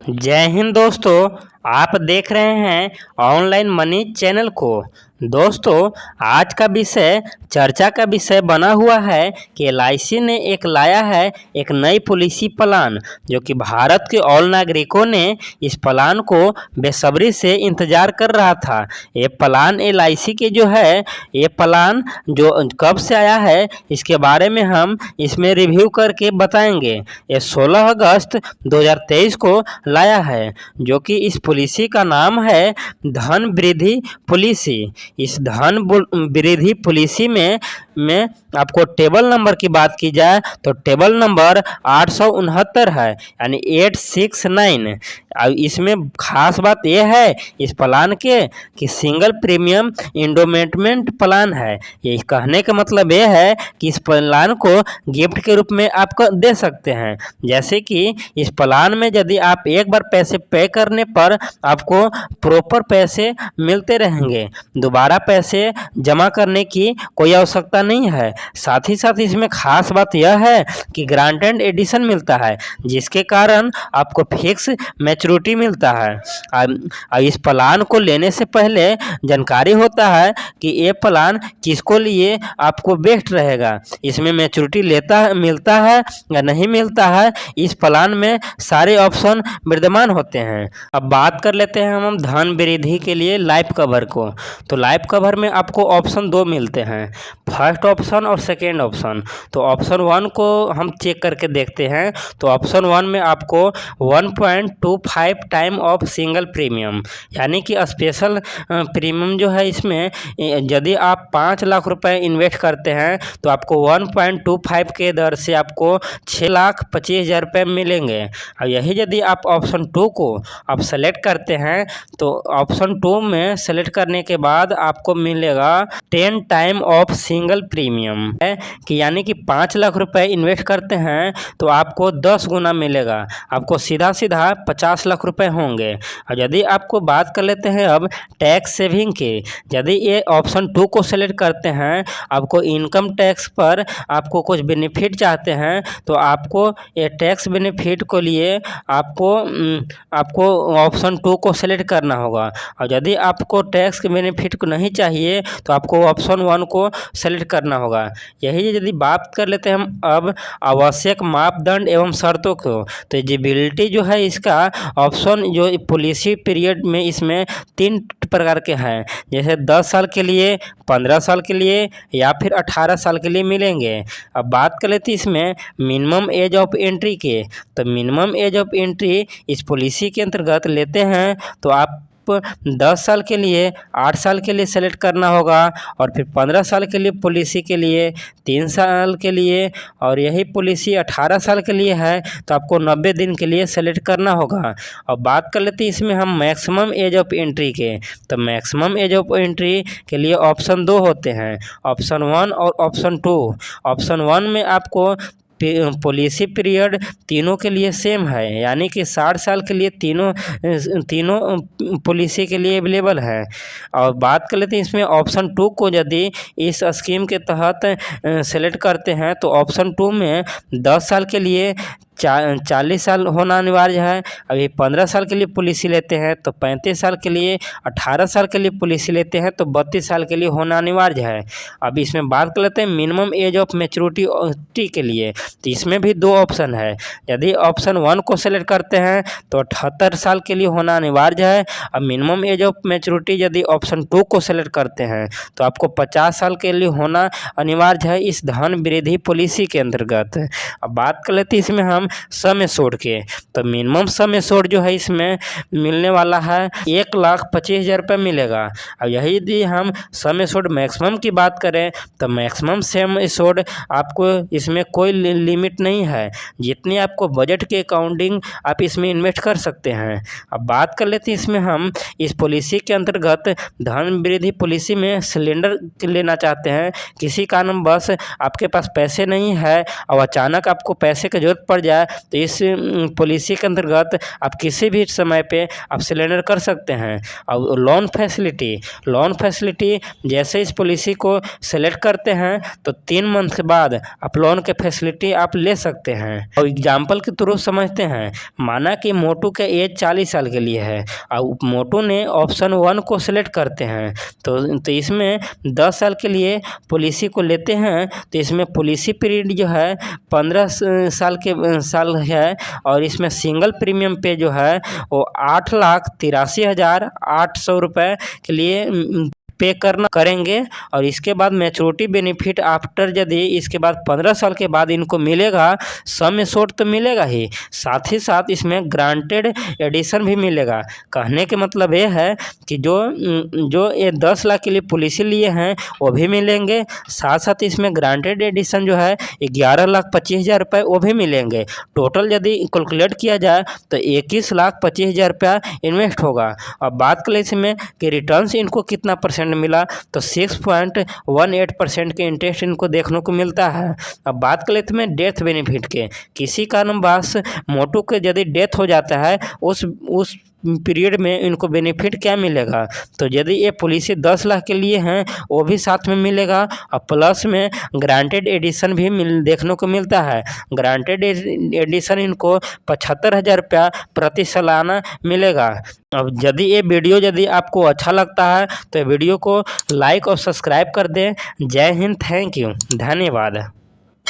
जय हिंद दोस्तों। आप देख रहे हैं ऑनलाइन मनी चैनल को। दोस्तों, आज का विषय चर्चा का विषय बना हुआ है कि एलआईसी ने लाया है एक नई पॉलिसी प्लान, जो कि भारत के ऑल नागरिकों ने इस प्लान को बेसब्री से इंतज़ार कर रहा था। ये प्लान एलआईसी के जो है, ये प्लान जो कब से आया है इसके बारे में हम इसमें रिव्यू करके बताएंगे। ये 16 अगस्त 2023 को लाया है, जो कि इस पॉलिसी का नाम है धन वृद्धि पॉलिसी। इस धन वृद्धि पॉलिसी में आपको टेबल नंबर की बात की जाए तो टेबल नंबर 869 है, यानी 869। अब इसमें खास बात यह है इस प्लान के कि सिंगल प्रीमियम इंडोमेंटमेंट प्लान है। ये कहने का मतलब यह है कि इस प्लान को गिफ्ट के रूप में आपको दे सकते हैं। जैसे कि इस प्लान में यदि आप एक बार पैसे पे करने पर आपको प्रॉपर पैसे मिलते रहेंगे, दोबारा पैसे जमा करने की कोई आवश्यकता नहीं है। साथ ही साथ इसमें खास बात यह है कि ग्रांटेड एडिशन मिलता है, जिसके कारण आपको फिक्स मैच्योरिटी मिलता है। अब इस प्लान को लेने से पहले जानकारी होता है कि ये प्लान किसको लिए आपको बेस्ट रहेगा, इसमें मैच्योरिटी मिलता है या नहीं मिलता है। इस प्लान में सारे ऑप्शन विद्यमान होते हैं। अब बात कर लेते हैं हम धन वृद्धि के लिए लाइफ कवर को। तो लाइफ कवर में आपको ऑप्शन 2 मिलते हैं, फर्स्ट ऑप्शन और सेकेंड ऑप्शन। तो ऑप्शन 1 को हम चेक करके देखते हैं। तो ऑप्शन 1 में आपको 1.25 टाइम ऑफ सिंगल प्रीमियम, यानी कि स्पेशल प्रीमियम जो है, इसमें यदि आप 5 लाख रुपए इन्वेस्ट करते हैं तो आपको 1.25 के दर से आपको 6,25,000 रुपये मिलेंगे। और यही यदि आप ऑप्शन 2 को आप सेलेक्ट करते हैं तो ऑप्शन 2 में सेलेक्ट करने के बाद आपको मिलेगा 10 टाइम ऑफ सिंगल प्रीमियम, है कि यानी कि 5 लाख रुपए इन्वेस्ट करते हैं तो आपको 10 गुना मिलेगा, आपको सीधा सीधा 50 लाख रुपए होंगे। और यदि आपको बात कर लेते हैं अब टैक्स सेविंग के, यदि ये ऑप्शन 2 को सेलेक्ट करते हैं, आपको इनकम टैक्स पर आपको कुछ बेनिफिट चाहते हैं तो आपको ये टैक्स बेनिफिट को लिए आपको ऑप्शन 2 को सेलेक्ट करना होगा। और यदि आपको टैक्स के बेनिफिट को नहीं चाहिए तो आपको ऑप्शन 1 को सेलेक्ट करना होगा। यही यदि बात कर लेते हैं हम अब आवश्यक मापदंड एवं शर्तों को, तो एलिजिबिलिटी जो है इसका ऑप्शन जो पॉलिसी पीरियड में इसमें 3 प्रकार के हैं, जैसे 10 साल के लिए, 15 साल के लिए या फिर 18 साल के लिए मिलेंगे। अब बात कर लेते हैं इसमें मिनिमम एज ऑफ एंट्री के। तो मिनिमम एज ऑफ एंट्री इस पॉलिसी के अंतर्गत लेते हैं तो आप 10 साल के लिए 8 साल के लिए सेलेक्ट करना होगा, और फिर 15 साल के लिए पॉलिसी के लिए 3 साल के लिए, और यही पॉलिसी 18 साल के लिए है तो आपको 90 दिन के लिए सेलेक्ट करना होगा। और बात कर लेते हैं इसमें हम मैक्सिमम एज ऑफ एंट्री के। तो मैक्सिमम एज ऑफ एंट्री के लिए ऑप्शन 2 होते हैं, ऑप्शन 1 और ऑप्शन 2। ऑप्शन 1 में आपको पॉलिसी पीरियड तीनों के लिए सेम है, यानी कि 60 साल के लिए तीनों पॉलिसी के लिए अवेलेबल है। और बात कर लेते हैं इसमें ऑप्शन 2 को यदि इस स्कीम के तहत सेलेक्ट करते हैं तो ऑप्शन 2 में 10 साल के लिए 40 साल होना अनिवार्य है। अभी 15 साल के लिए पॉलिसी लेते हैं तो 35 साल के लिए, 18 साल के लिए पॉलिसी लेते हैं तो 32 साल के लिए होना अनिवार्य है। अब इसमें बात कर लेते हैं मिनिमम एज ऑफ मैच्योरिटी के लिए। तो इसमें भी 2 ऑप्शन है। यदि ऑप्शन 1 को सेलेक्ट करते हैं तो 78 साल के लिए होना अनिवार्य है। अब मिनिमम एज ऑफ मैच्योरिटी यदि ऑप्शन 2 को सेलेक्ट करते हैं तो आपको 50 साल के लिए होना अनिवार्य है इस धन वृद्धि पॉलिसी के अंतर्गत। अब बात कर लेते हैं इसमें हम सम एश्योर्ड के। तो मिनिमम सम एश्योर्ड जो है इसमें मिलने वाला है 1,25,000 रुपये मिलेगा। अब यही यदि हम सम एश्योर्ड मैक्सिमम की बात करें तो मैक्सिमम सम एश्योर्ड आपको इसमें कोई लिमिट नहीं है, जितनी आपको बजट के अकॉर्डिंग आप इसमें इन्वेस्ट कर सकते हैं। अब बात कर लेते हैं इसमें हम इस पॉलिसी के अंतर्गत धन वृद्धि पॉलिसी में सिलेंडर लेना चाहते हैं, किसी कारणवश आपके पास पैसे नहीं है और अचानक आपको पैसे की जरूरत पड़ जाए जाए तो इस पॉलिसी के अंतर्गत आप किसी भी समय पे आप सिलेंडर कर सकते हैं। और लोन फैसिलिटी जैसे इस पॉलिसी को सेलेक्ट करते हैं तो 3 मंथ के बाद आप लोन के फैसिलिटी आप ले सकते हैं। और एग्जाम्पल के थ्रू समझते हैं, माना कि मोटू के एज 40 साल के लिए है और मोटू ने ऑप्शन 1 को सिलेक्ट करते हैं तो इसमें 10 साल के लिए पॉलिसी को लेते हैं तो इसमें पॉलिसी पीरियड जो है 15 साल है और इसमें सिंगल प्रीमियम पे जो है वो 8,83,800 रुपये के लिए पे करेंगे। और इसके बाद मैच्योरिटी बेनिफिट आफ्टर यदि इसके बाद 15 साल के बाद इनको मिलेगा, सम एश्योर्ड तो मिलेगा ही, साथ ही साथ इसमें ग्रांटेड एडिशन भी मिलेगा। कहने के मतलब ये है कि जो ये 10 लाख के लिए पॉलिसी लिए हैं वो भी मिलेंगे, साथ साथ इसमें ग्रांटेड एडिशन जो है 11,25,000 रुपये वो भी मिलेंगे। टोटल यदि कैलकुलेट किया जाए तो 21,25,000 रुपया इन्वेस्ट होगा। अब बात करें इसमें कि रिटर्न्स इनको कितना परसेंट मिला तो 6.18% के इंटरेस्ट इनको देखने को मिलता है। अब बात कर लेते हैं डेथ बेनिफिट के। किसी कारणवश मोटू के यदि डेथ हो जाता है उस पीरियड में इनको बेनिफिट क्या मिलेगा, तो यदि ये पॉलिसी 10 लाख के लिए हैं वो भी साथ में मिलेगा और प्लस में ग्रांटेड एडिशन भी देखने को मिलता है। ग्रांटेड एडिशन इनको 75,000 रुपया प्रति सालाना मिलेगा। अब यदि आपको अच्छा लगता है तो वीडियो को लाइक और सब्सक्राइब कर दें। जय हिंद, थैंक यू, धन्यवाद।